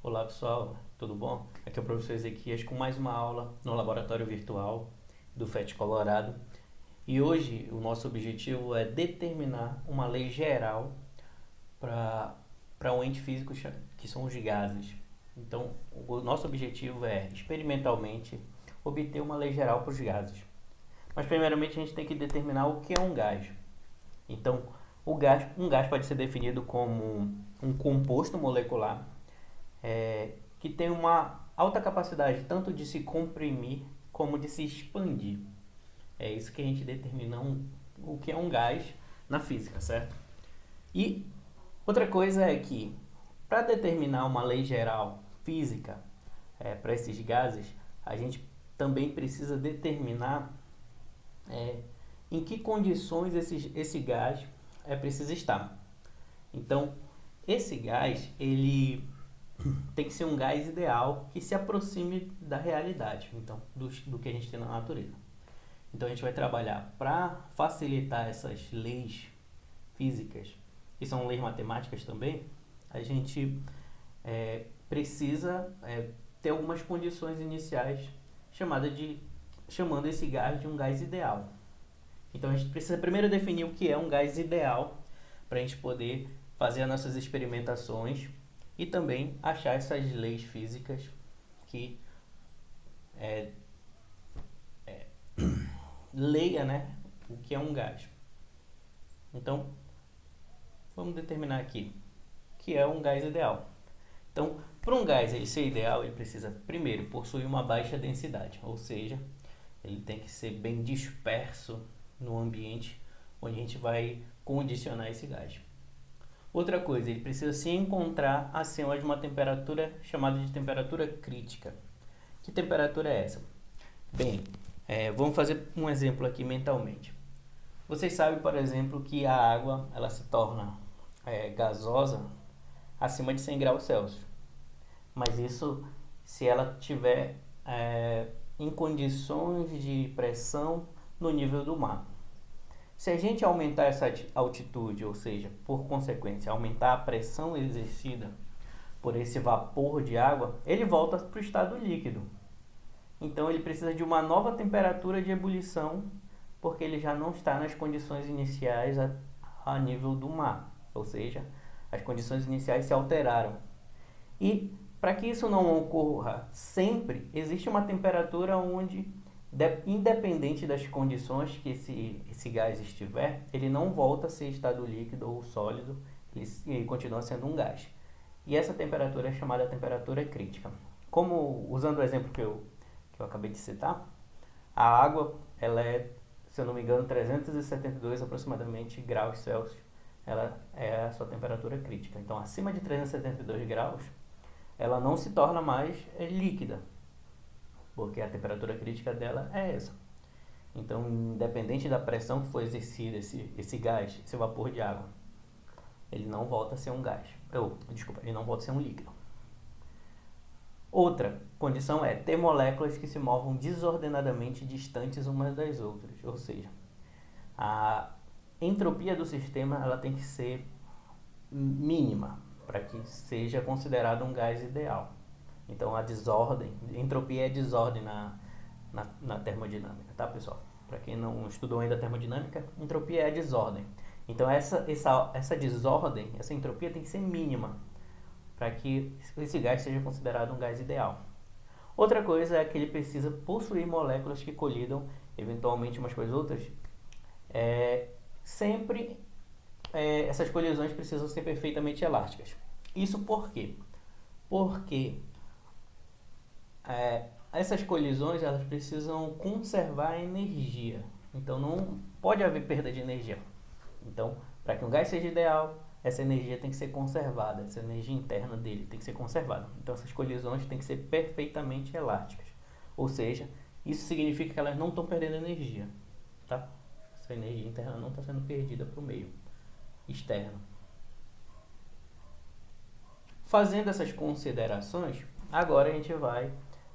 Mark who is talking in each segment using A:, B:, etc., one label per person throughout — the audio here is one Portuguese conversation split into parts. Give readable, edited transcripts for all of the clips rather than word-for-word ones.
A: Olá pessoal, tudo bom? Aqui é o professor Ezequias com mais uma aula no laboratório virtual do FET Colorado. E hoje o nosso objetivo é determinar uma lei geral para um ente físico que são os gases. Então, o nosso objetivo é experimentalmente obter uma lei geral para os gases. Mas primeiramente a gente tem que determinar o que é um gás. Então, um gás pode ser definido como um composto molecular que tem uma alta capacidade tanto de se comprimir como de se expandir. É isso que a gente determina o que é um gás na física, certo? E outra coisa é que, para determinar uma lei geral física para esses gases, a gente também precisa determinar em que condições esse gás precisa estar. Então, esse gás, ele tem que ser um gás ideal que se aproxime da realidade, então, do que a gente tem na natureza. Então a gente vai trabalhar para facilitar essas leis físicas, que são leis matemáticas também. A gente precisa ter algumas condições iniciais chamando esse gás de um gás ideal. Então a gente precisa primeiro definir o que é um gás ideal para a gente poder fazer as nossas experimentações e também achar essas leis físicas que leia, né, o que é um gás. Então, vamos determinar aqui o que é um gás ideal. Então, para um gás ele ser ideal, ele precisa primeiro possuir uma baixa densidade, ou seja, ele tem que ser bem disperso no ambiente onde a gente vai condicionar esse gás. Outra coisa, ele precisa se encontrar acima de uma temperatura chamada de temperatura crítica. Que temperatura é essa? Bem, vamos fazer um exemplo aqui mentalmente. Vocês sabem, por exemplo, que a água ela se torna gasosa acima de 100 graus Celsius. Mas isso se ela tiver em condições de pressão no nível do mar. Se a gente aumentar essa altitude, ou seja, por consequência, aumentar a pressão exercida por esse vapor de água, ele volta para o estado líquido. Então ele precisa de uma nova temperatura de ebulição, porque ele já não está nas condições iniciais a nível do mar, ou seja, as condições iniciais se alteraram. E para que isso não ocorra sempre, existe uma temperatura onde, independente das condições que esse gás estiver, ele não volta a ser estado líquido ou sólido, ele continua sendo um gás. E essa temperatura é chamada temperatura crítica. Como, usando o exemplo que eu acabei de citar, a água, ela se eu não me engano, 372 aproximadamente graus Celsius, ela é a sua temperatura crítica. Então, acima de 372 graus, ela não se torna mais líquida, porque a temperatura crítica dela é essa. Então, independente da pressão que for exercida esse gás, esse vapor de água, ele não volta a ser um gás. Ele não volta a ser um líquido. Outra condição é ter moléculas que se movam desordenadamente distantes umas das outras, ou seja, a entropia do sistema ela tem que ser mínima para que seja considerado um gás ideal. Então a desordem, entropia é desordem na termodinâmica, tá pessoal? Para quem não estudou ainda termodinâmica, entropia é desordem. Então essa desordem, essa entropia tem que ser mínima para que esse gás seja considerado um gás ideal. Outra coisa é que ele precisa possuir moléculas que colidam eventualmente umas com as outras. Essas colisões precisam ser perfeitamente elásticas. Isso por quê? Porque essas colisões elas precisam conservar a energia. Então não pode haver perda de energia. Então, para que um gás seja ideal, essa energia tem que ser conservada, essa energia interna dele tem que ser conservada. Então essas colisões têm que ser perfeitamente elásticas. Ou seja, isso significa que elas não estão perdendo energia, tá? Essa energia interna não está sendo perdida para o meio externo. Fazendo essas considerações, agora a gente vai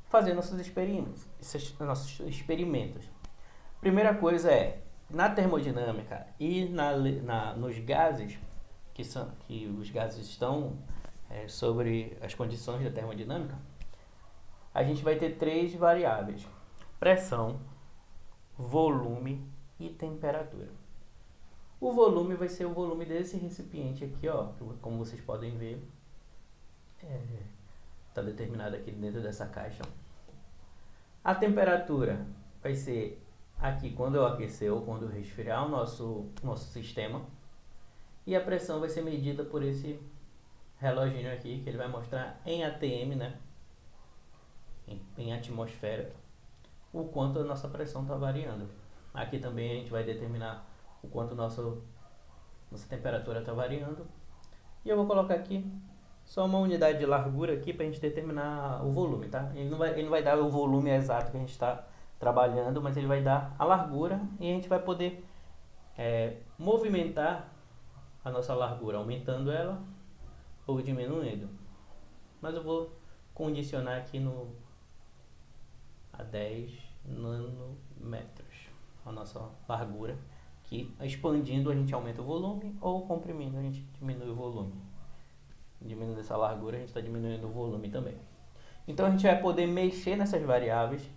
A: fazer nossos experimentos. Primeira coisa na termodinâmica e nos gases, que os gases estão sobre as condições da termodinâmica, a gente vai ter três variáveis: pressão, volume e temperatura. O volume vai ser o volume desse recipiente aqui, ó, como vocês podem ver, está determinado aqui dentro dessa caixa. A temperatura vai ser aqui quando eu aquecer ou quando eu resfriar o nosso sistema. E a pressão vai ser medida por esse reloginho aqui, que ele vai mostrar em ATM, né? Em atmosfera, o quanto a nossa pressão está variando. Aqui também a gente vai determinar o quanto nossa temperatura está variando. E eu vou colocar aqui só uma unidade de largura aqui para a gente determinar o volume, tá? Ele não vai dar o volume exato que a gente está trabalhando, mas ele vai dar a largura e a gente vai poder movimentar a nossa largura, aumentando ela ou diminuindo. Mas eu vou condicionar aqui a 10 nanômetros a nossa largura, que expandindo a gente aumenta o volume ou comprimindo a gente diminui o volume. Diminuindo essa largura a gente está diminuindo o volume também. Então a gente vai poder mexer nessas variáveis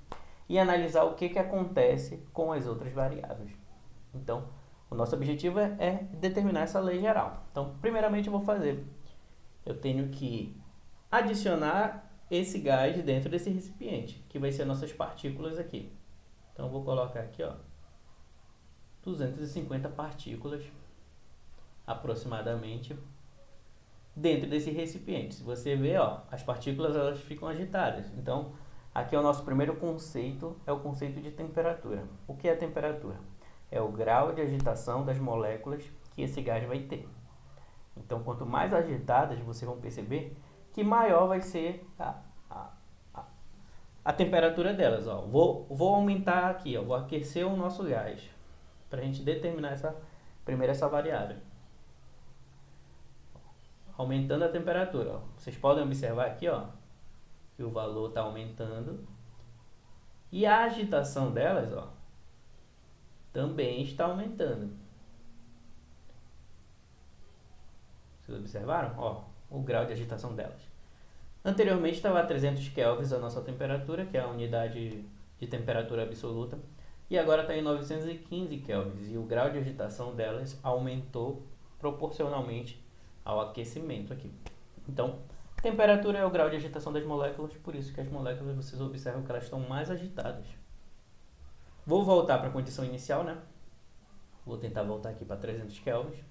A: e analisar o que acontece com as outras variáveis. Então o nosso objetivo é determinar essa lei geral. Então primeiramente eu tenho que adicionar esse gás dentro desse recipiente, que vai ser nossas partículas aqui. Então eu vou colocar aqui, ó, 250 partículas aproximadamente dentro desse recipiente. Se você ver, ó, as partículas elas ficam agitadas. Então aqui é o nosso primeiro conceito, é o conceito de temperatura. O que é a temperatura? É o grau de agitação das moléculas que esse gás vai ter. Então quanto mais agitadas, vocês vão perceber que maior vai ser a temperatura delas. Ó. Vou aumentar aqui, ó, vou aquecer o nosso gás para a gente determinar essa variável. Aumentando a temperatura. Ó. Vocês podem observar aqui, ó, que o valor está aumentando e a agitação delas, ó, também está aumentando. Vocês observaram? Ó, o grau de agitação delas. Anteriormente estava a 300 kelvins a nossa temperatura, que é a unidade de temperatura absoluta, e agora está em 915 kelvins, e o grau de agitação delas aumentou proporcionalmente ao aquecimento aqui. Então, temperatura é o grau de agitação das moléculas, por isso que as moléculas, vocês observam que elas estão mais agitadas. Vou voltar para a condição inicial, né? Vou tentar voltar aqui para 300 kelvins.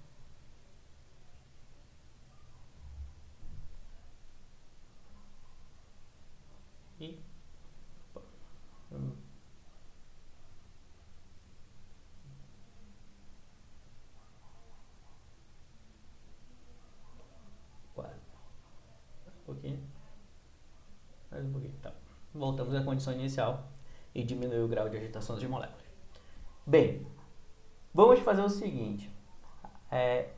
A: E mais um pouquinho, tá. Voltamos à condição inicial e diminuir o grau de agitação das moléculas. Bem, vamos fazer o seguinte,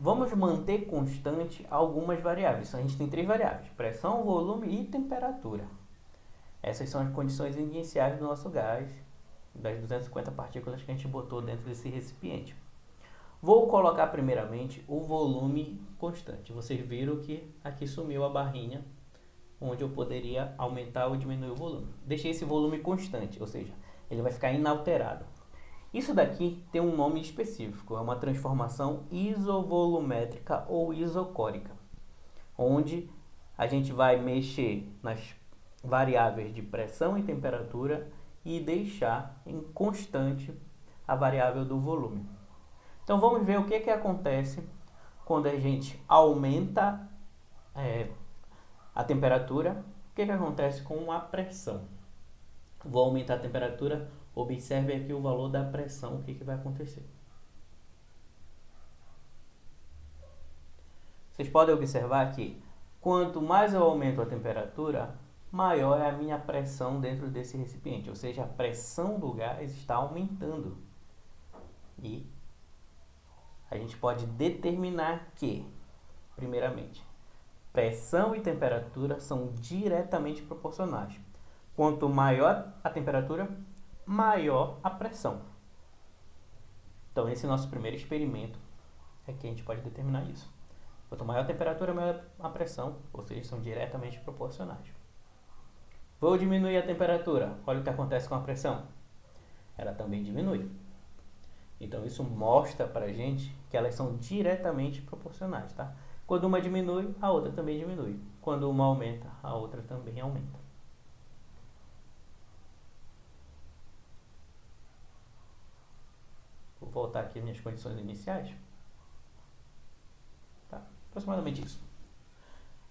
A: vamos manter constante algumas variáveis. A gente tem três variáveis: pressão, volume e temperatura. Essas são as condições iniciais do nosso gás, das 250 partículas que a gente botou dentro desse recipiente. Vou colocar primeiramente o volume constante. Vocês viram que aqui sumiu a barrinha onde eu poderia aumentar ou diminuir o volume. Deixei esse volume constante, ou seja, ele vai ficar inalterado. Isso daqui tem um nome específico, é uma transformação isovolumétrica ou isocórica, onde a gente vai mexer nas variáveis de pressão e temperatura e deixar em constante a variável do volume. Então vamos ver o que acontece quando a gente aumenta a temperatura. O que acontece com a pressão? Vou aumentar a temperatura, observe aqui o valor da pressão, o que vai acontecer. Vocês podem observar que quanto mais eu aumento a temperatura, maior é a minha pressão dentro desse recipiente, ou seja, a pressão do gás está aumentando. E a gente pode determinar que, primeiramente, pressão e temperatura são diretamente proporcionais. Quanto maior a temperatura, maior a pressão. Então esse nosso primeiro experimento é que a gente pode determinar isso. Quanto maior a temperatura, maior a pressão, ou seja, são diretamente proporcionais. Vou diminuir a temperatura, olha o que acontece com a pressão. Ela também diminui. Então isso mostra pra gente que elas são diretamente proporcionais, tá? Quando uma diminui, a outra também diminui. Quando uma aumenta, a outra também aumenta. Vou voltar aqui às minhas condições iniciais. Tá? Aproximadamente isso.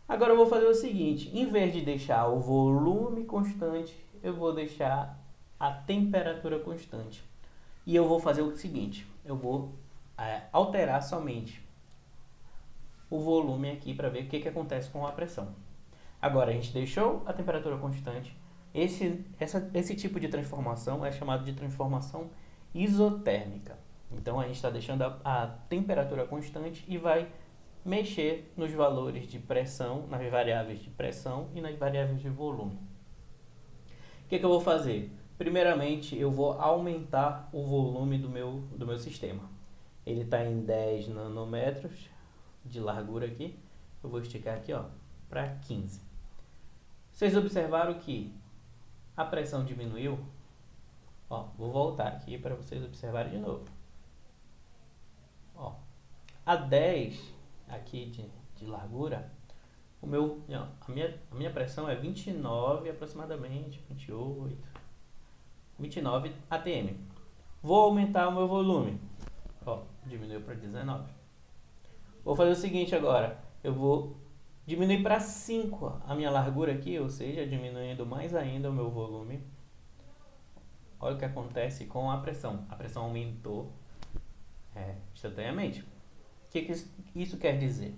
A: Agora eu vou fazer o seguinte, em vez de deixar o volume constante, eu vou deixar a temperatura constante. E eu vou fazer o seguinte, eu vou alterar somente o volume aqui para ver o que acontece com a pressão. Agora a gente deixou a temperatura constante. Esse tipo de transformação é chamado de transformação isotérmica. Então a gente está deixando a temperatura constante e vai mexer nos valores de pressão, nas variáveis de pressão e nas variáveis de volume. O que eu vou fazer? Primeiramente, eu vou aumentar o volume do meu sistema. Ele está em 10 nanômetros de largura aqui. Eu vou esticar aqui para 15. Vocês observaram que a pressão diminuiu? Vou voltar aqui para vocês observarem de novo. A 10 aqui de largura, a minha pressão é 29 aproximadamente, 29 atm. Vou aumentar o meu volume. Diminuiu para 19. Vou fazer o seguinte agora, eu vou diminuir para 5 a minha largura aqui, ou seja, diminuindo mais ainda o meu volume. Olha o que acontece com a pressão. A pressão aumentou instantaneamente. O que isso quer dizer?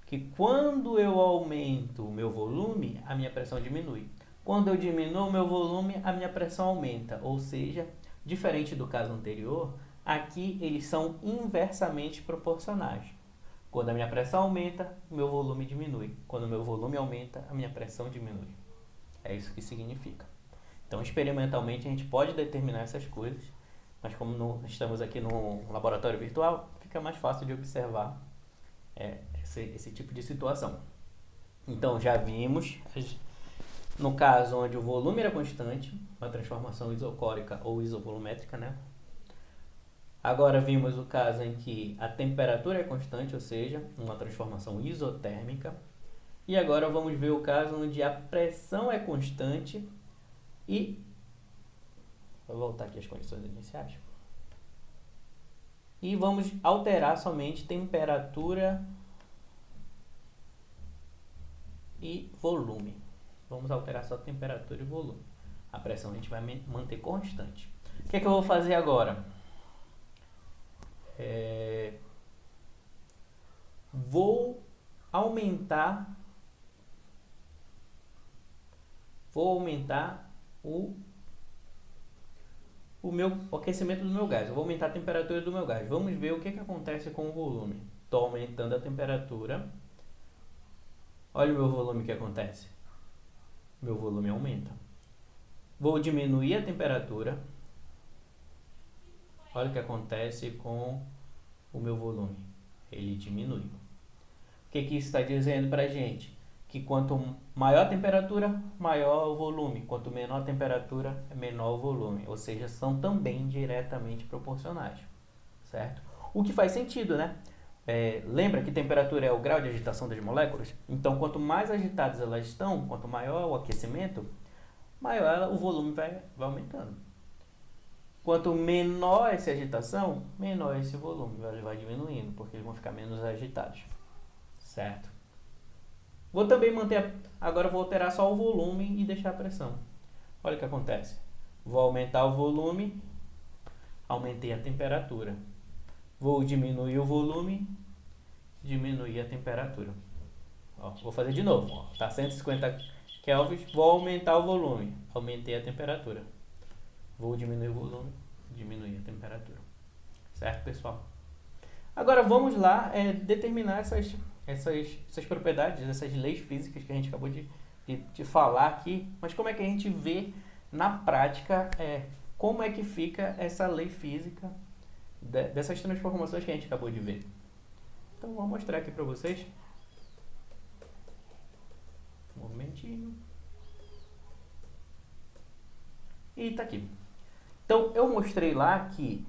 A: Que quando eu aumento o meu volume, a minha pressão diminui. Quando eu diminuo o meu volume, a minha pressão aumenta. Ou seja, diferente do caso anterior, aqui eles são inversamente proporcionais. Quando a minha pressão aumenta, o meu volume diminui. Quando o meu volume aumenta, a minha pressão diminui. É isso que significa. Então, experimentalmente, a gente pode determinar essas coisas, mas como estamos aqui no laboratório virtual, fica mais fácil de observar esse tipo de situação. Então, já vimos, no caso onde o volume era constante, uma transformação isocórica ou isovolumétrica, né? Agora vimos o caso em que a temperatura é constante, ou seja, uma transformação isotérmica. E agora vamos ver o caso onde a pressão é constante e... Vou voltar aqui às condições iniciais. E vamos alterar somente temperatura e volume. Vamos alterar só temperatura e volume. A pressão a gente vai manter constante. O que eu vou fazer agora? Vou aumentar o aquecimento do meu gás. Eu vou aumentar a temperatura do meu gás. Vamos ver o que acontece com o volume. Estou aumentando a temperatura. Olha o meu volume que acontece. Meu volume aumenta. Vou diminuir a temperatura. Olha o que acontece com o meu volume. Ele diminui. O que isso está dizendo para a gente? Que quanto maior a temperatura, maior o volume. Quanto menor a temperatura, menor o volume. Ou seja, são também diretamente proporcionais. Certo? O que faz sentido, né? Lembra que temperatura é o grau de agitação das moléculas? Então, quanto mais agitadas elas estão, quanto maior o aquecimento, maior o volume vai aumentando. Quanto menor essa agitação, menor esse volume vai diminuindo, porque eles vão ficar menos agitados. Certo? Vou também manter, agora vou alterar só o volume e deixar a pressão. Olha o que acontece. Vou aumentar o volume, aumentei a temperatura. Vou diminuir o volume, diminuir a temperatura. Vou fazer de novo. Está 150 kelvins, vou aumentar o volume, aumentei a temperatura. Vou diminuir o volume, diminuir a temperatura. Certo, pessoal? Agora vamos lá determinar essas propriedades, essas leis físicas que a gente acabou de falar aqui. Mas como é que a gente vê na prática como é que fica essa lei física dessas transformações que a gente acabou de ver? Então Então, vou mostrar aqui para vocês. Um momentinho. E tá aqui. Então, eu mostrei lá que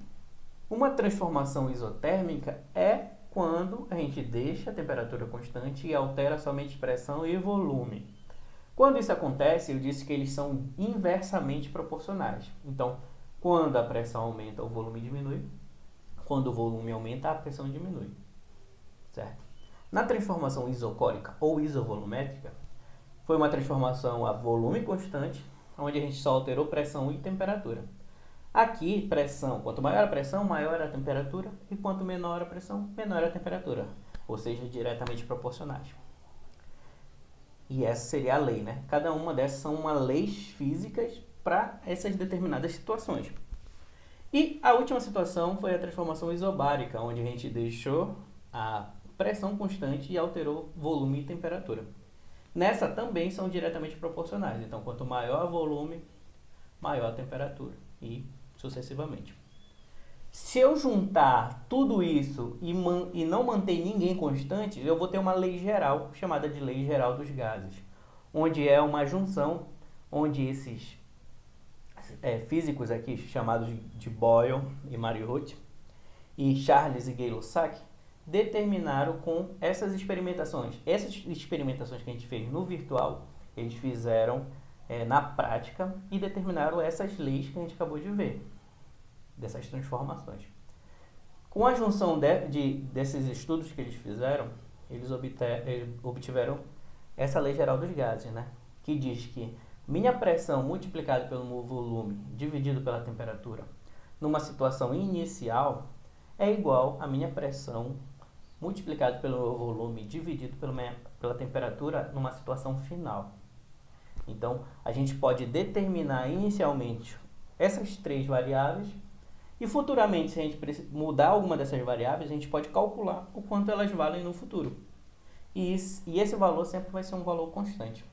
A: uma transformação isotérmica é quando a gente deixa a temperatura constante e altera somente pressão e volume. Quando isso acontece, eu disse que eles são inversamente proporcionais. Então, quando a pressão aumenta, o volume diminui. Quando o volume aumenta, a pressão diminui. Certo? Na transformação isocórica ou isovolumétrica, foi uma transformação a volume constante, onde a gente só alterou pressão e temperatura. Aqui, pressão, quanto maior a pressão, maior a temperatura, e quanto menor a pressão, menor a temperatura, ou seja, diretamente proporcionais. E essa seria a lei, né? Cada uma dessas são leis físicas para essas determinadas situações. E a última situação foi a transformação isobárica, onde a gente deixou a pressão constante e alterou volume e temperatura. Nessa também são diretamente proporcionais, então quanto maior o volume, maior a temperatura, e sucessivamente. Se eu juntar tudo isso e não manter ninguém constante, eu vou ter uma lei geral, chamada de lei geral dos gases, onde é uma junção, onde esses físicos aqui, chamados de Boyle e Mariotte, e Charles e Gay-Lussac, determinaram com essas experimentações. Essas experimentações que a gente fez no virtual, eles fizeram na prática e determinaram essas leis que a gente acabou de ver, dessas transformações. Com a junção desses estudos que eles fizeram, eles obtiveram essa lei geral dos gases, né? Que diz que minha pressão multiplicada pelo meu volume dividido pela temperatura numa situação inicial é igual a minha pressão multiplicado pelo meu volume dividido pela temperatura numa situação final. Então, a gente pode determinar inicialmente essas três variáveis e futuramente, se a gente mudar alguma dessas variáveis, a gente pode calcular o quanto elas valem no futuro. E esse valor sempre vai ser um valor constante.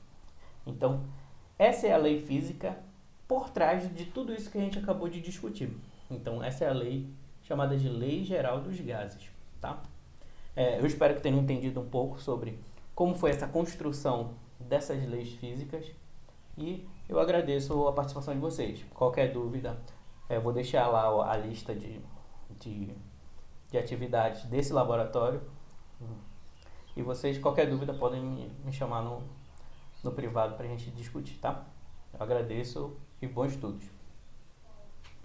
A: Então, essa é a lei física por trás de tudo isso que a gente acabou de discutir. Então, essa é a lei chamada de Lei Geral dos Gases, tá? Eu espero que tenham entendido um pouco sobre como foi essa construção dessas leis físicas e eu agradeço a participação de vocês. Qualquer dúvida, eu vou deixar lá a lista de atividades desse laboratório e vocês, qualquer dúvida, podem me chamar no privado para a gente discutir, tá? Eu agradeço e bons estudos.